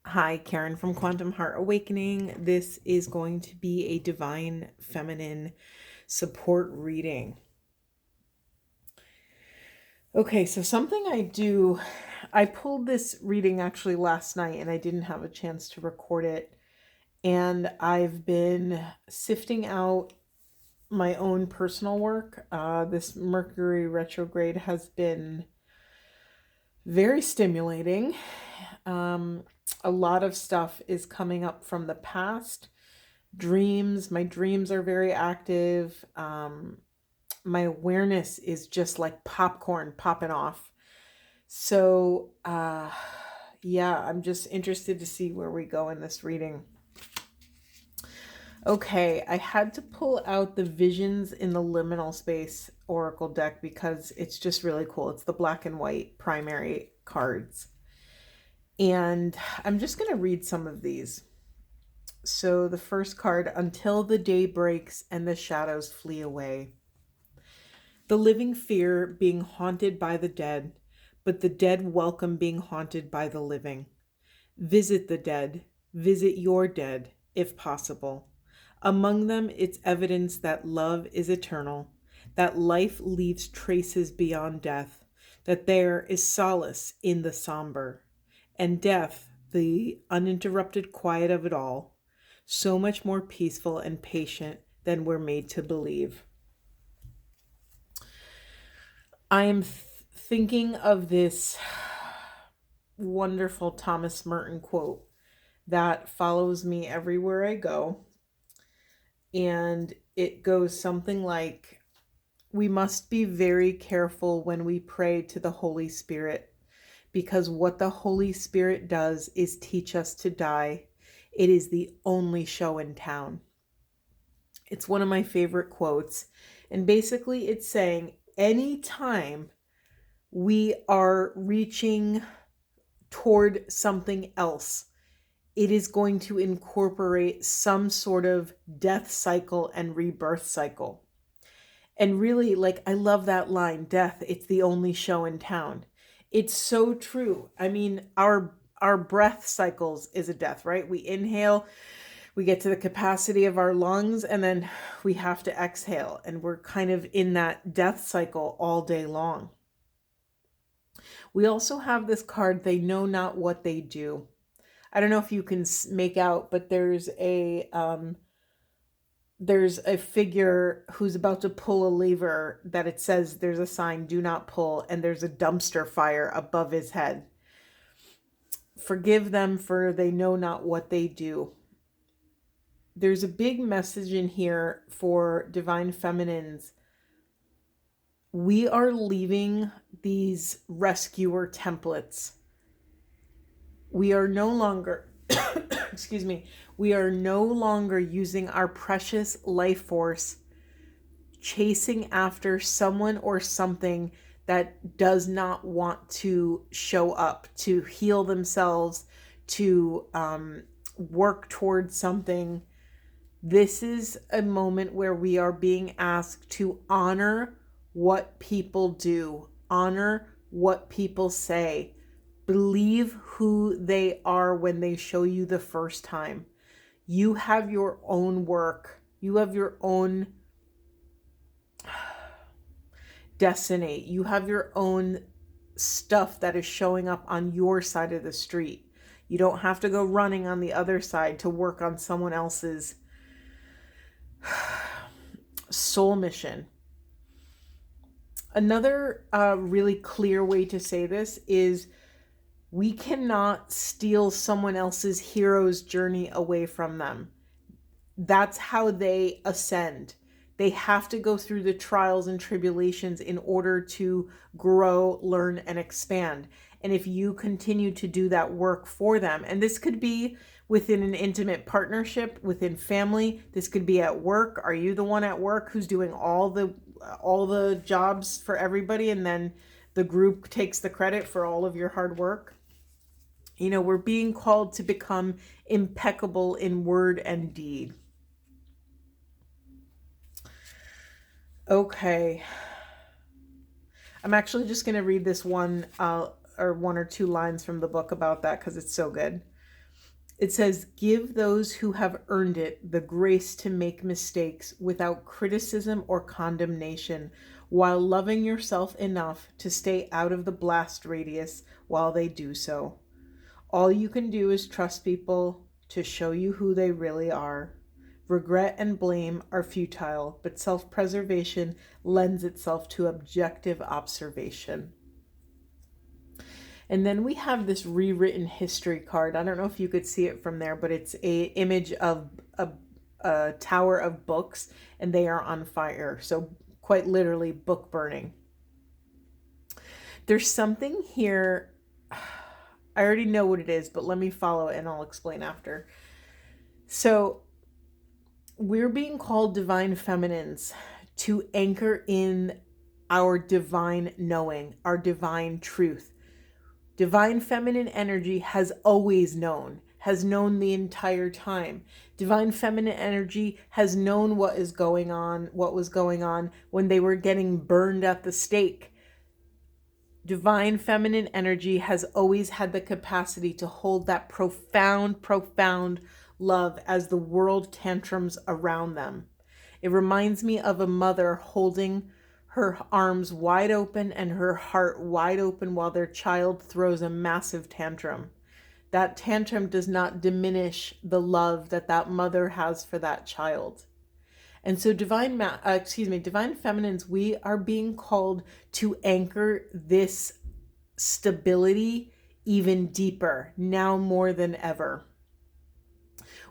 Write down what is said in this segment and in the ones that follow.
Hi, Karen from Quantum Heart Awakening. This is going to be a divine feminine support reading. Okay, so something I pulled this reading actually last night and I didn't have a chance to record it. And I've been sifting out my own personal work. This Mercury retrograde has been very stimulating. A lot of stuff is coming up from the past. My dreams are very active. My awareness is just like popcorn popping off. So, yeah, I'm just interested to see where we go in this reading. Okay, I had to pull out the Visions in the Liminal Space Oracle deck because it's just really cool. It's the black and white primary cards. And I'm just going to read some of these. So the first card, until the day breaks and the shadows flee away. The living fear being haunted by the dead, but the dead welcome being haunted by the living. Visit the dead, visit your dead, if possible. Among them, it's evidence that love is eternal, that life leaves traces beyond death, that there is solace in the somber, and death, the uninterrupted quiet of it all, so much more peaceful and patient than we're made to believe. I am thinking of this wonderful Thomas Merton quote that follows me everywhere I go. And it goes something like, we must be very careful when we pray to the Holy Spirit, because what the Holy Spirit does is teach us to die. It is the only show in town. It's one of my favorite quotes. And basically it's saying anytime we are reaching toward something else, it is going to incorporate some sort of death cycle and rebirth cycle. And really, like, I love that line, death, it's the only show in town. It's so true. I mean, our breath cycles is a death, right? We inhale, we get to the capacity of our lungs, and then we have to exhale. And we're kind of in that death cycle all day long. We also have this card, they know not what they do. I don't know if you can make out, but there's a figure who's about to pull a lever that it says there's a sign, do not pull, and there's a dumpster fire above his head. Forgive them, for they know not what they do. There's a big message in here for divine feminines. We are leaving these rescuer templates. We are no longer excuse me, we are no longer using our precious life force chasing after someone or something that does not want to show up, to heal themselves, to work towards something. This is a moment where we are being asked to honor what people do, honor what people say, believe who they are when they show you the first time. You have your own work. You have your own destiny. You have your own stuff that is showing up on your side of the street. You don't have to go running on the other side to work on someone else's soul mission. Another really clear way to say this is we cannot steal someone else's hero's journey away from them. That's how they ascend. They have to go through the trials and tribulations in order to grow, learn, and expand. And if you continue to do that work for them, and this could be within an intimate partnership, within family, this could be at work. Are you the one at work who's doing all the jobs for everybody, and then the group takes the credit for all of your hard work? You know, we're being called to become impeccable in word and deed. Okay. I'm actually just going to read this one or two lines from the book about that because it's so good. It says, give those who have earned it the grace to make mistakes without criticism or condemnation, while loving yourself enough to stay out of the blast radius while they do so. All you can do is trust people to show you who they really are. Regret and blame are futile, but self-preservation lends itself to objective observation. And then we have this rewritten history card. I don't know if you could see it from there, but it's an image of a tower of books, and they are on fire. So quite literally book burning. There's something here. I already know what it is, but let me follow it and I'll explain after. So we're being called divine feminines to anchor in our divine knowing, our divine truth. Divine feminine energy has always known, has known the entire time. Divine feminine energy has known what was going on when they were getting burned at the stake. Divine feminine energy has always had the capacity to hold that profound, profound love as the world tantrums around them. It reminds me of a mother holding her arms wide open and her heart wide open while their child throws a massive tantrum. That tantrum does not diminish the love that that mother has for that child. And so divine feminines, we are being called to anchor this stability even deeper, now more than ever.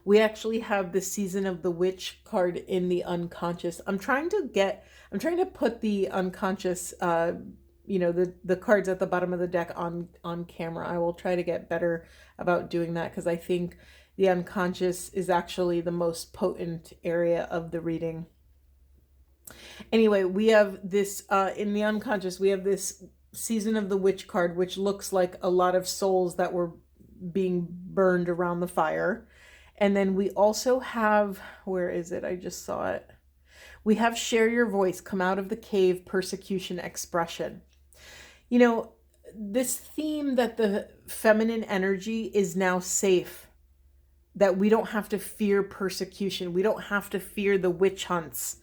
We actually have the Season of the Witch card in the unconscious. I'm trying to put the unconscious, the cards at the bottom of the deck on camera. I will try to get better about doing that because I think the unconscious is actually the most potent area of the reading. Anyway, we have this, in the unconscious, we have this Season of the Witch card, which looks like a lot of souls that were being burned around the fire. And then we also have, where is it? I just saw it. We have Share Your Voice, Come Out of the Cave, Persecution, Expression. You know, this theme that the feminine energy is now safe, that we don't have to fear persecution. We don't have to fear the witch hunts.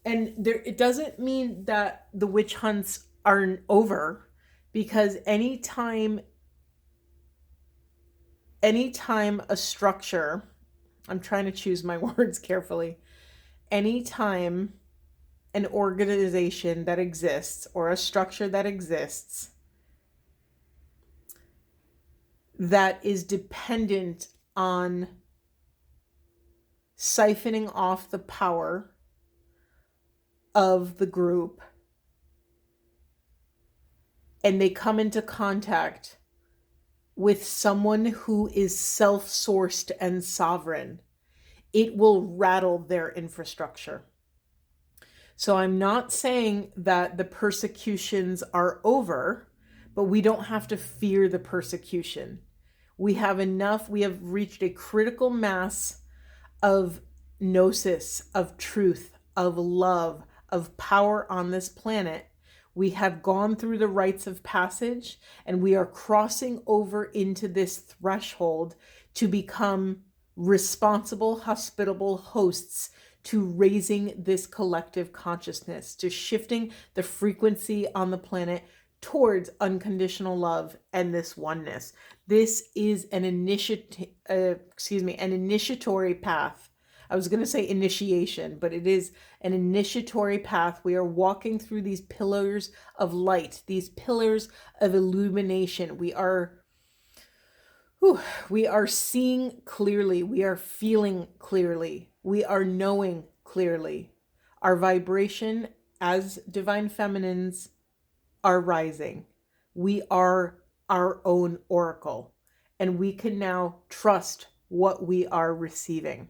And it doesn't mean that the witch hunts aren't over, because anytime a structure, I'm trying to choose my words carefully, anytime an organization that exists or a structure that exists that is dependent on siphoning off the power of the group, and they come into contact with someone who is self-sourced and sovereign, it will rattle their infrastructure. So I'm not saying that the persecutions are over, but we don't have to fear the persecution. We have reached a critical mass of gnosis, of truth, of love, of power on this planet. We have gone through the rites of passage, and we are crossing over into this threshold to become responsible, hospitable hosts to raising this collective consciousness, to shifting the frequency on the planet towards unconditional love and this oneness. This is an initiatory path. I was going to say initiation, but it is an initiatory path. We are walking through these pillars of light, these pillars of illumination. We are seeing clearly. We are feeling clearly. We are knowing clearly. Our vibration as divine feminines are rising. We are our own oracle, and we can now trust what we are receiving.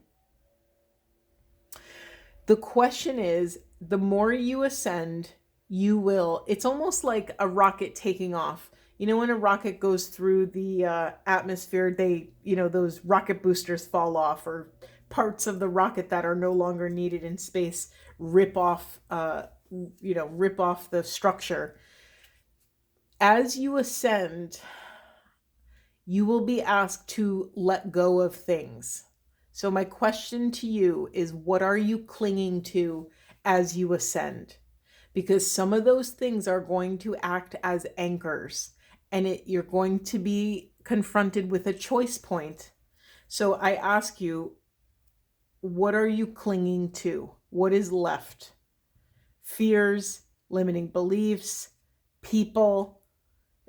The question is, the more you ascend, it's almost like a rocket taking off. You know, when a rocket goes through the atmosphere, those rocket boosters fall off, or parts of the rocket that are no longer needed in space rip off the structure. As you ascend, you will be asked to let go of things. So my question to you is, what are you clinging to as you ascend? Because some of those things are going to act as anchors, and you're going to be confronted with a choice point. So I ask you, what are you clinging to? What is left? Fears, limiting beliefs, people,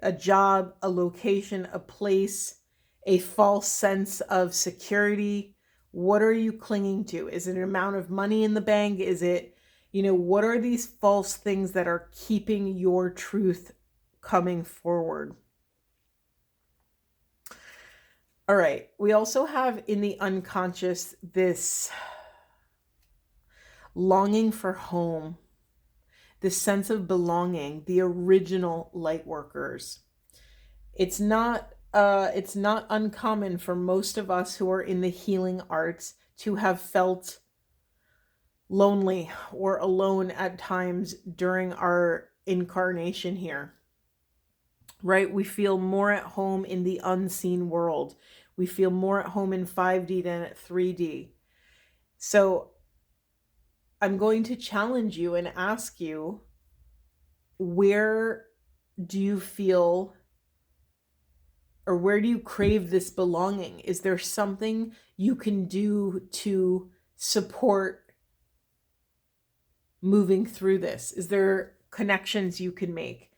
a job, a location, a place, a false sense of security. What are you clinging to? Is it an amount of money in the bank? Is it, what are these false things that are keeping your truth coming forward? All right. We also have in the unconscious this longing for home, this sense of belonging, the original light workers. It's not uncommon for most of us who are in the healing arts to have felt lonely or alone at times during our incarnation here. Right? We feel more at home in the unseen world. We feel more at home in 5D than at 3D. So I'm going to challenge you and ask you, where do you feel, or where do you crave this belonging? Is there something you can do to support moving through this? Is there connections you can make?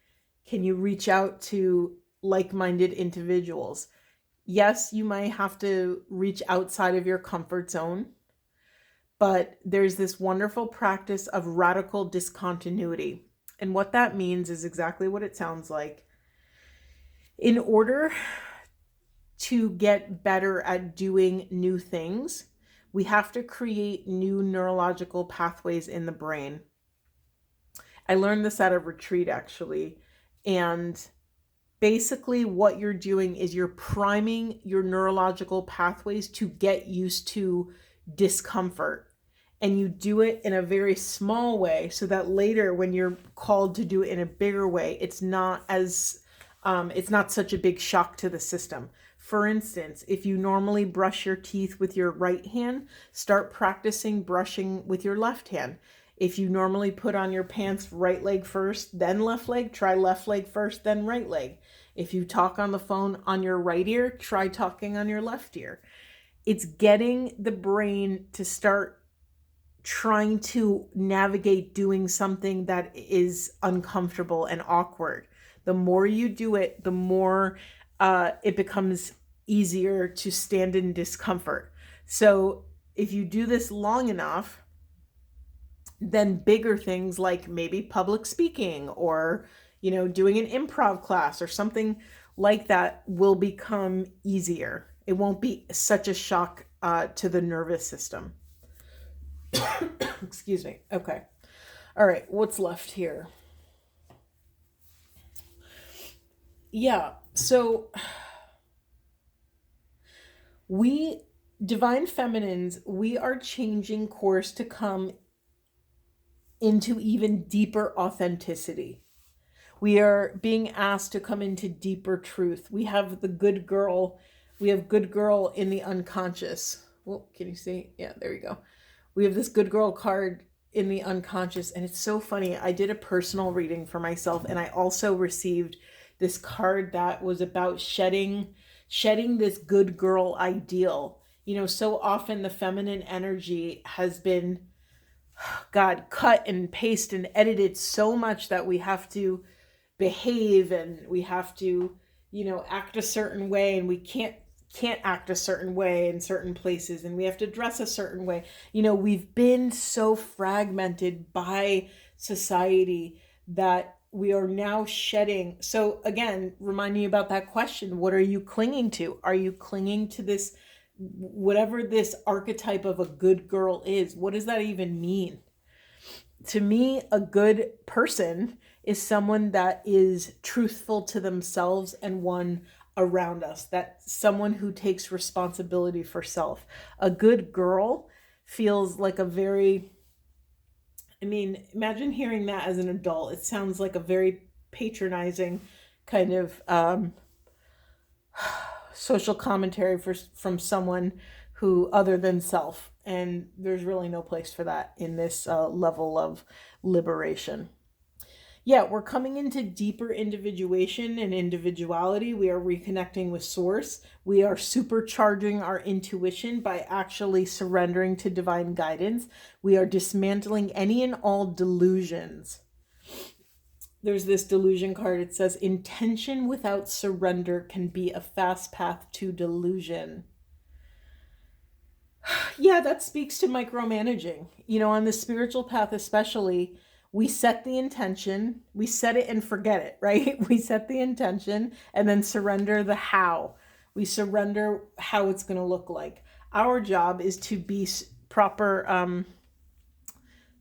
Can you reach out to like-minded individuals? Yes, you might have to reach outside of your comfort zone, but there's this wonderful practice of radical discontinuity. And what that means is exactly what it sounds like. In order to get better at doing new things, we have to create new neurological pathways in the brain. I learned this at a retreat, actually. And basically what you're doing is you're priming your neurological pathways to get used to discomfort. And you do it in a very small way so that later when you're called to do it in a bigger way, it's not such a big shock to the system. For instance, if you normally brush your teeth with your right hand, start practicing brushing with your left hand. If you normally put on your pants right leg first, then left leg, try left leg first, then right leg. If you talk on the phone on your right ear, try talking on your left ear. It's getting the brain to start trying to navigate doing something that is uncomfortable and awkward. The more you do it, the more it becomes easier to stand in discomfort. So if you do this long enough, then bigger things like maybe public speaking or, doing an improv class or something like that will become easier. It won't be such a shock to the nervous system. Excuse me. Okay. All right. What's left here? Yeah. So we, divine feminines, we are changing course to come into even deeper authenticity. We are being asked to come into deeper truth. We have the good girl. We have good girl in the unconscious. Well, can you see? Yeah, there you go. We have this good girl card in the unconscious. And it's so funny. I did a personal reading for myself, and I also received this card that was about shedding this good girl ideal. So often the feminine energy has been, cut and pasted and edited so much that we have to behave and we have to, act a certain way, and we can't act a certain way in certain places, and we have to dress a certain way. We've been so fragmented by society that we are now shedding. So again, reminding you about that question, what are you clinging to? Are you clinging to this, whatever this archetype of a good girl is? What does that even mean? To me, a good person is someone that is truthful to themselves and one around us, that someone who takes responsibility for self. A good girl feels like a very, imagine hearing that as an adult. It sounds like a very patronizing kind of social commentary from someone who other than self. And there's really no place for that in this level of liberation. Yeah, we're coming into deeper individuation and individuality. We are reconnecting with source. We are supercharging our intuition by actually surrendering to divine guidance. We are dismantling any and all delusions. There's this delusion card. It says, intention without surrender can be a fast path to delusion. Yeah, that speaks to micromanaging. On the spiritual path especially, we set the intention, we set it and forget it, right? We set the intention and then surrender the how. We surrender how it's going to look like. Our job is to be proper,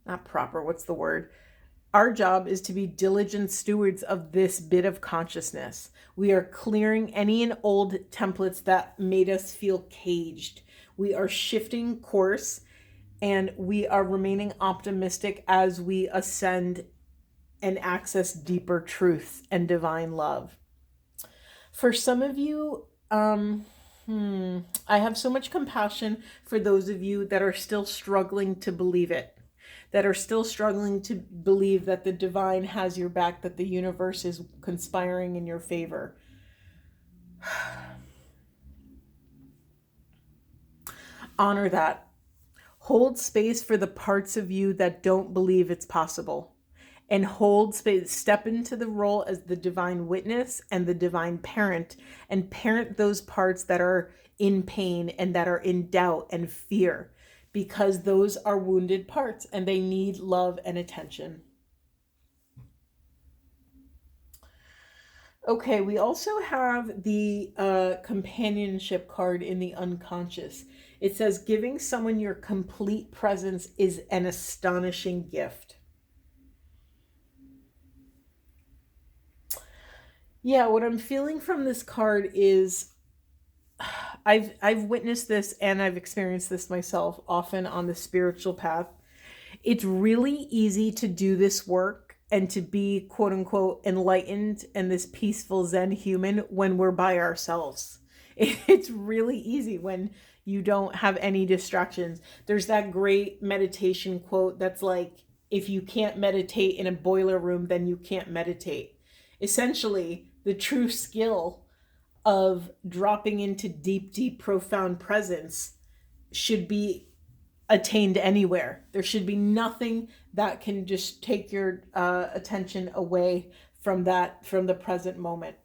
not proper, what's the word? Our job is to be diligent stewards of this bit of consciousness. We are clearing any and old templates that made us feel caged. We are shifting course, and we are remaining optimistic as we ascend and access deeper truth and divine love. For some of you, I have so much compassion for those of you that are still struggling to believe it, that are still struggling to believe that the divine has your back, that the universe is conspiring in your favor. Honor that. Hold space for the parts of you that don't believe it's possible. And hold space, step into the role as the divine witness and the divine parent, and parent those parts that are in pain and that are in doubt and fear, because those are wounded parts and they need love and attention. Okay, we also have the companionship card in the unconscious. It says, giving someone your complete presence is an astonishing gift. Yeah, what I'm feeling from this card is I've witnessed this and I've experienced this myself often on the spiritual path. It's really easy to do this work and to be quote unquote enlightened and this peaceful Zen human when we're by ourselves. It's really easy when you don't have any distractions. There's that great meditation quote that's like, if you can't meditate in a boiler room, then you can't meditate. Essentially, the true skill of dropping into deep, deep, profound presence should be attained anywhere. There should be nothing that can just take your attention away from the present moment.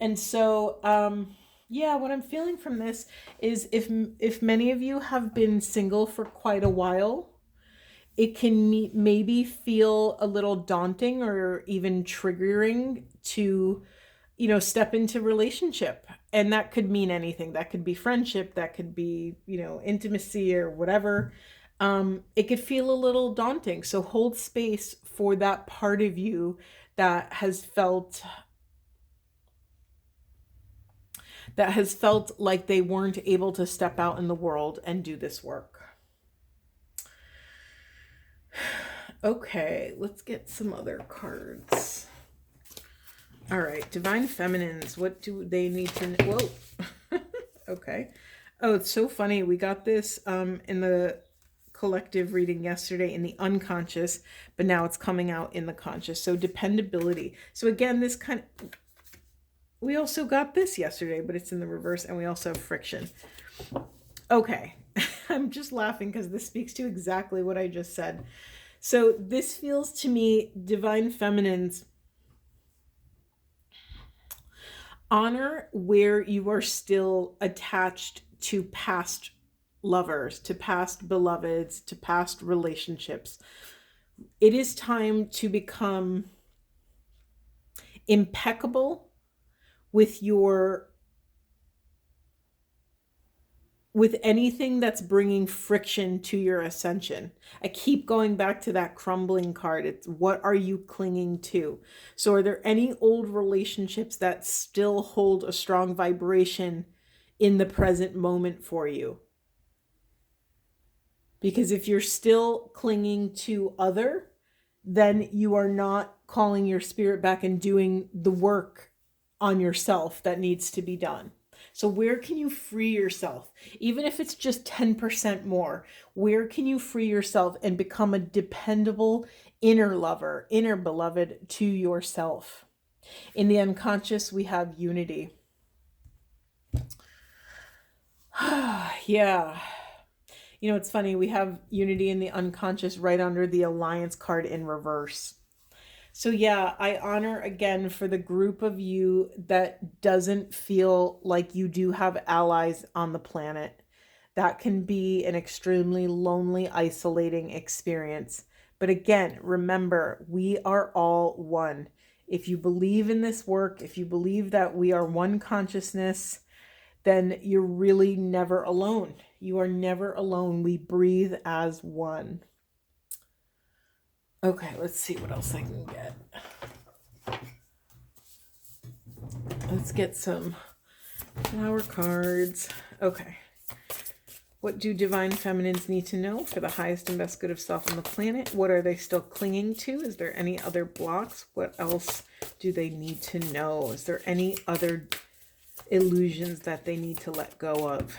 And so, what I'm feeling from this is if many of you have been single for quite a while, it can maybe feel a little daunting or even triggering to step into relationship. And that could mean anything. That could be friendship, that could be, intimacy or whatever. It could feel a little daunting. So hold space for that part of you that has felt like they weren't able to step out in the world and do this work. Okay, let's get some other cards. All right, divine feminines, what do they need to know? Whoa. Okay. Oh, it's so funny. We got this in the collective reading yesterday in the unconscious, but now it's coming out in the conscious. So dependability. So again, this we also got this yesterday, but it's in the reverse, and we also have friction. Okay. I'm just laughing because this speaks to exactly what I just said. So this feels to me, divine feminines, honor where you are still attached to past lovers, to past beloveds, to past relationships. It is time to become impeccable with anything that's bringing friction to your ascension. I keep going back to that crumbling card. It's what are you clinging to? So are there any old relationships that still hold a strong vibration in the present moment for you? Because if you're still clinging to other, then you are not calling your spirit back and doing the work on yourself that needs to be done. So where can you free yourself? Even if it's just 10% more, where can you free yourself and become a dependable inner lover, inner beloved to yourself? In the unconscious, we have unity. Yeah. You know, it's funny, we have unity in the unconscious right under the alliance card in reverse. So yeah, I honor again for the group of you that doesn't feel like you do have allies on the planet. That can be an extremely lonely, isolating experience. But again, remember, we are all one. If you believe in this work, if you believe that we are one consciousness, then you're really never alone. You are never alone. We breathe as one. Okay, let's see what else I can get. Let's get some flower cards. Okay. What do divine feminines need to know for the highest and best good of self on the planet? What are they still clinging to? Is there any other blocks? What else do they need to know? Is there any other illusions that they need to let go of?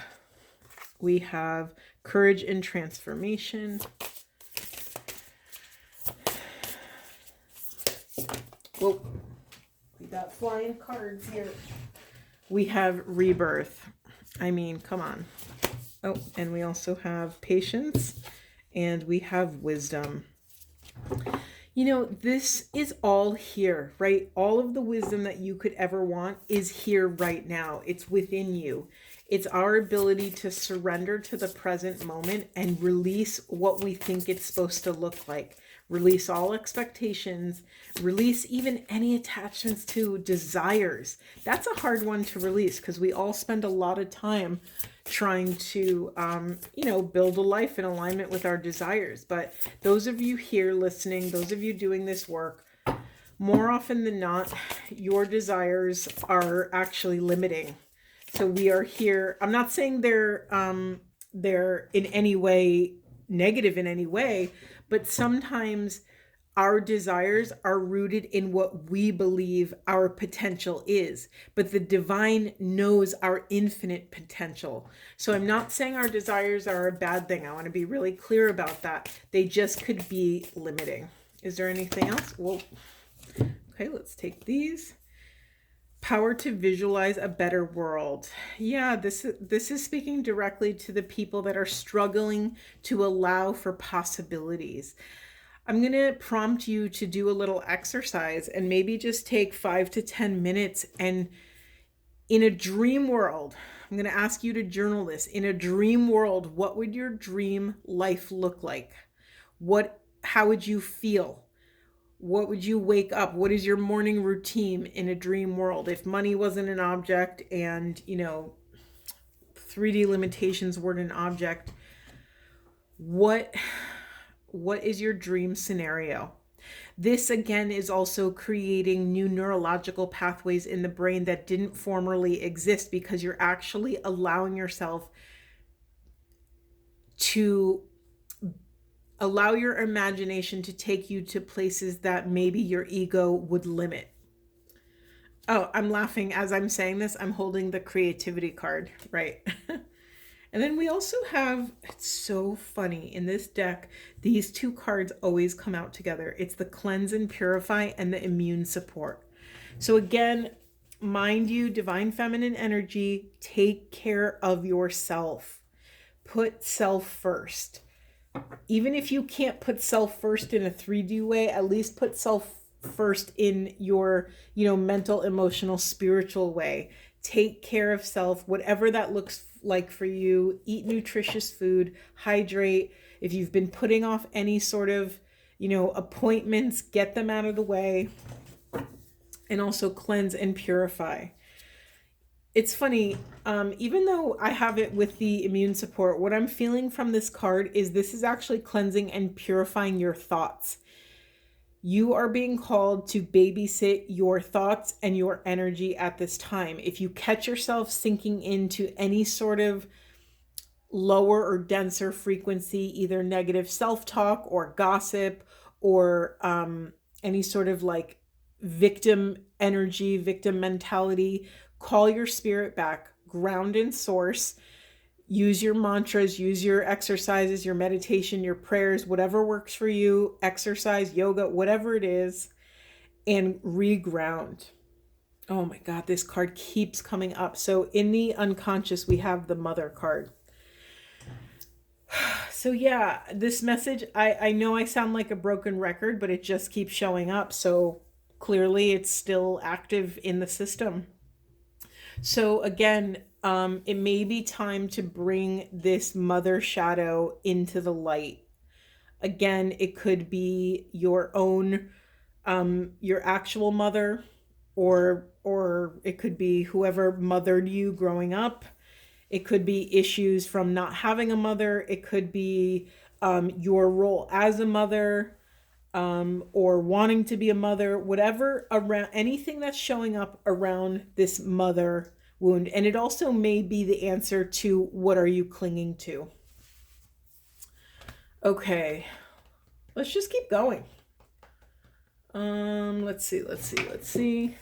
We have courage and transformation. Whoa, we got flying cards here. We have rebirth. I mean, come on. Oh, and we also have patience and we have wisdom. You know, this is all here, right? All of the wisdom that you could ever want is here right now. It's within you. It's our ability to surrender to the present moment and release what we think it's supposed to look like. Release all expectations, release even any attachments to desires. That's a hard one to release because we all spend a lot of time trying to, build a life in alignment with our desires. But those of you here listening, those of you doing this work, more often than not, your desires are actually limiting. So we are here. I'm not saying they're in any way negative in any way, but sometimes our desires are rooted in what we believe our potential is, but the divine knows our infinite potential. So I'm not saying our desires are a bad thing. I want to be really clear about that. They just could be limiting. Is there anything else? Well, okay, let's take these. Power to visualize a better world. Yeah, this is speaking directly to the people that are struggling to allow for possibilities. I'm going to prompt you to do a little exercise and maybe just take 5 to 10 minutes. And in a dream world, I'm going to ask you to journal this. In a dream world, what would your dream life look like? How would you feel? What would you wake up? What is your morning routine in a dream world? If money wasn't an object and, 3D limitations weren't an object, what is your dream scenario? This again is also creating new neurological pathways in the brain that didn't formerly exist because you're actually allowing yourself to allow your imagination to take you to places that maybe your ego would limit. Oh, I'm laughing as I'm saying this. I'm holding the creativity card, right? And then we also have, it's so funny, in this deck, these two cards always come out together. It's the cleanse and purify and the immune support. So again, mind you, divine feminine energy, take care of yourself. Put self first. Even if you can't put self first in a 3D way, at least put self first in your, mental, emotional, spiritual way. Take care of self, whatever that looks like for you. Eat nutritious food, hydrate. If you've been putting off any sort of, appointments, get them out of the way. And also cleanse and purify. It's funny, even though I have it with the immune support, what I'm feeling from this card is this is actually cleansing and purifying your thoughts. You are being called to babysit your thoughts and your energy at this time. If you catch yourself sinking into any sort of lower or denser frequency, either negative self-talk or gossip or any sort of victim energy, victim mentality, call your spirit back, ground in source. Use your mantras, use your exercises, your meditation, your prayers, whatever works for you, exercise, yoga, whatever it is, and reground. Oh my God, this card keeps coming up. So in the unconscious, we have the mother card. So yeah, this message, I know I sound like a broken record, but it just keeps showing up. So clearly it's still active in the system. So again, it may be time to bring this mother shadow into the light. Again, it could be your own, your actual mother, or it could be whoever mothered you growing up. It could be issues from not having a mother. It could be your role as a mother, or wanting to be a mother, whatever, around anything that's showing up around this mother wound. And it also may be the answer to what are you clinging to. Okay, let's just keep going. Let's see.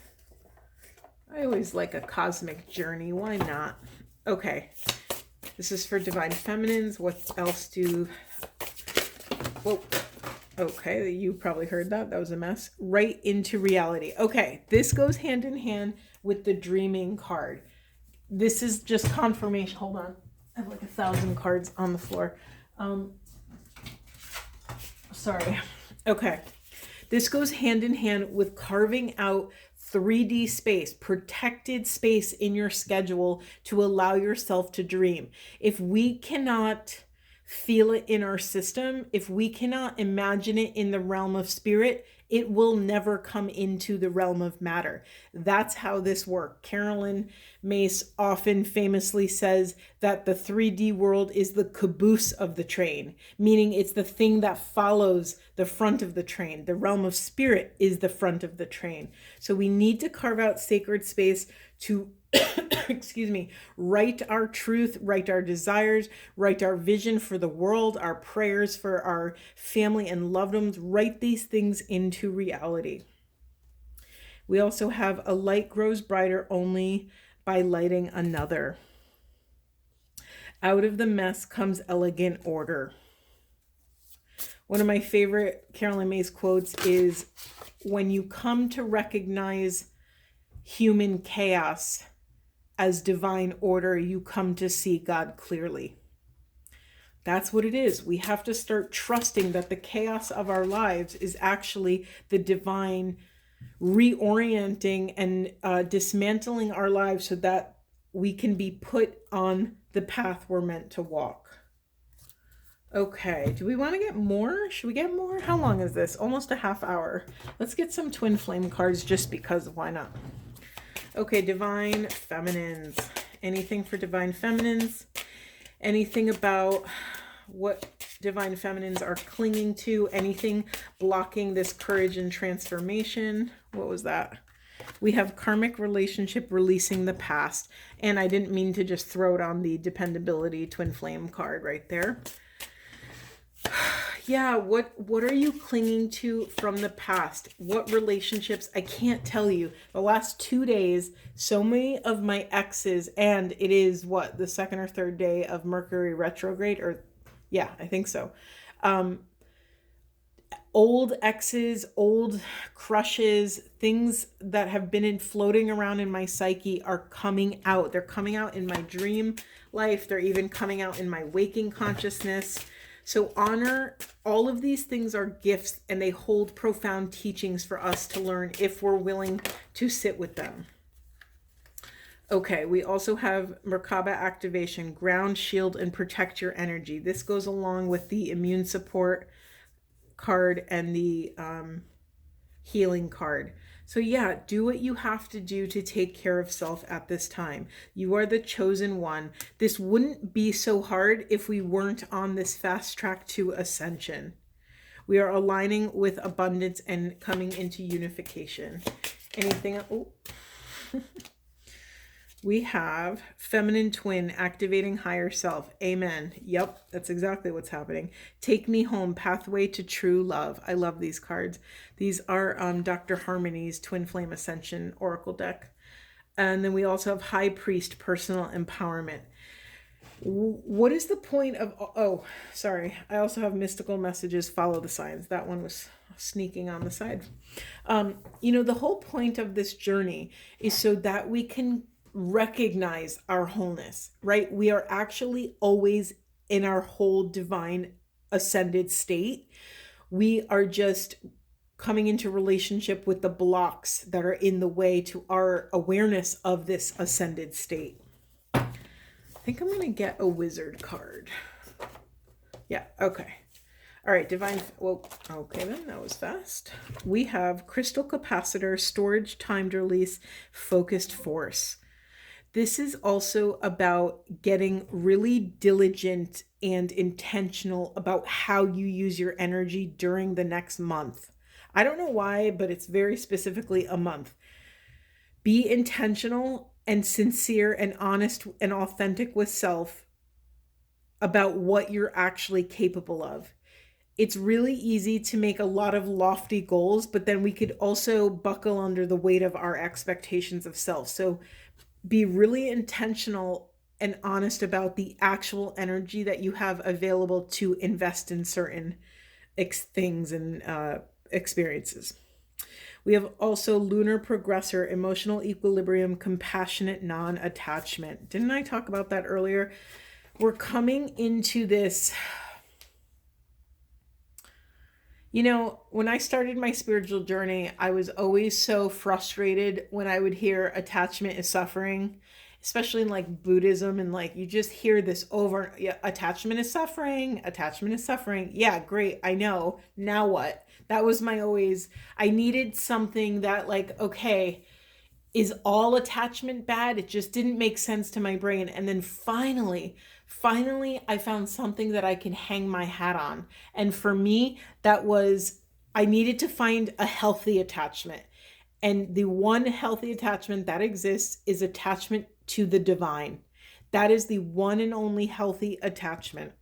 I always like a cosmic journey. Why not? Okay. This is for divine feminines. What else do... Whoa. Okay, you probably heard that. That was a mess. Right into reality. Okay, this goes hand in hand with the dreaming card. This is just confirmation. Hold on. I have like 1,000 cards on the floor. Sorry. Okay. This goes hand in hand with carving out 3D space, protected space in your schedule to allow yourself to dream. If we cannot feel it in our system, if we cannot imagine it in the realm of spirit, it will never come into the realm of matter. That's how this works. Carolyn Mace often famously says that the 3D world is the caboose of the train, meaning it's the thing that follows the front of the train. The realm of spirit is the front of the train. So we need to carve out sacred space to excuse me, write our truth, write our desires, write our vision for the world, our prayers for our family and loved ones, write these things into reality. We also have a light grows brighter only by lighting another. Out of the mess comes elegant order. One of my favorite Carolyn Mace quotes is, when you come to recognize human chaos as divine order, you come to see God clearly. That's what it is. We have to start trusting that the chaos of our lives is actually the divine reorienting and dismantling our lives so that we can be put on the path we're meant to walk. Okay, do we want to get more? Should we get more? How long is this? Almost a half hour. Let's get some twin flame cards just because, why not? Okay, divine feminines. Anything for divine feminines? Anything about what divine feminines are clinging to? Anything blocking this courage and transformation? What was that? We have karmic relationship, releasing the past. And I didn't mean to just throw it on the dependability twin flame card right there. Yeah, what are you clinging to from the past? What relationships? I can't tell you. The last 2 days, so many of my exes, and it is what, the second or third day of Mercury retrograde, or yeah, I think so. Old exes, old crushes, things that have been floating around in my psyche are coming out. They're coming out in my dream life. They're even coming out in my waking consciousness. So honor, all of these things are gifts, and they hold profound teachings for us to learn if we're willing to sit with them. Okay, we also have Merkaba activation, ground, shield, and protect your energy. This goes along with the immune support card and the healing card. So yeah, do what you have to do to take care of self at this time. You are the chosen one. This wouldn't be so hard if we weren't on this fast track to ascension. We are aligning with abundance and coming into unification. Anything else? Oh. We have feminine twin activating higher self. Amen. Yep, that's exactly what's happening. Take me home, pathway to true love. I love these cards. These are Dr. Harmony's Twin Flame Ascension Oracle deck. And then we also have High Priest, personal empowerment. What is the point of, oh, sorry. I also have mystical messages, follow the signs. That one was sneaking on the side. The whole point of this journey is so that we can recognize our wholeness, right? We are actually always in our whole divine ascended state. We are just coming into relationship with the blocks that are in the way to our awareness of this ascended state. I think I'm going to get a wizard card. Yeah, okay. All right, divine, well, okay then, that was fast. We have crystal capacitor, storage, timed release, focused force. This is also about getting really diligent and intentional about how you use your energy during the next month. I don't know why, but it's very specifically a month. Be intentional and sincere and honest and authentic with self about what you're actually capable of. It's really easy to make a lot of lofty goals, but then we could also buckle under the weight of our expectations of self. So be really intentional and honest about the actual energy that you have available to invest in certain things and experiences. We have also lunar progressor, emotional equilibrium, compassionate non-attachment. Didn't I talk about that earlier? We're coming into this. When I started my spiritual journey, I was always so frustrated when I would hear attachment is suffering, especially in like Buddhism, and like you just hear this over, yeah, attachment is suffering, attachment is suffering. Yeah, great. I know. Now what? That was I needed something that like, okay, is all attachment bad? It just didn't make sense to my brain. And then finally, I found something that I can hang my hat on. And for me, that was, I needed to find a healthy attachment. And the one healthy attachment that exists is attachment to the divine. That is the one and only healthy attachment.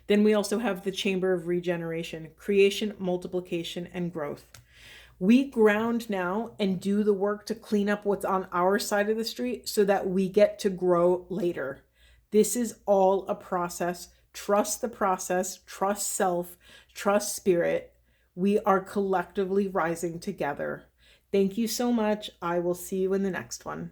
Then we also have the chamber of regeneration, creation, multiplication, and growth. We ground now and do the work to clean up what's on our side of the street so that we get to grow later. This is all a process. Trust the process, trust self, trust spirit. We are collectively rising together. Thank you so much. I will see you in the next one.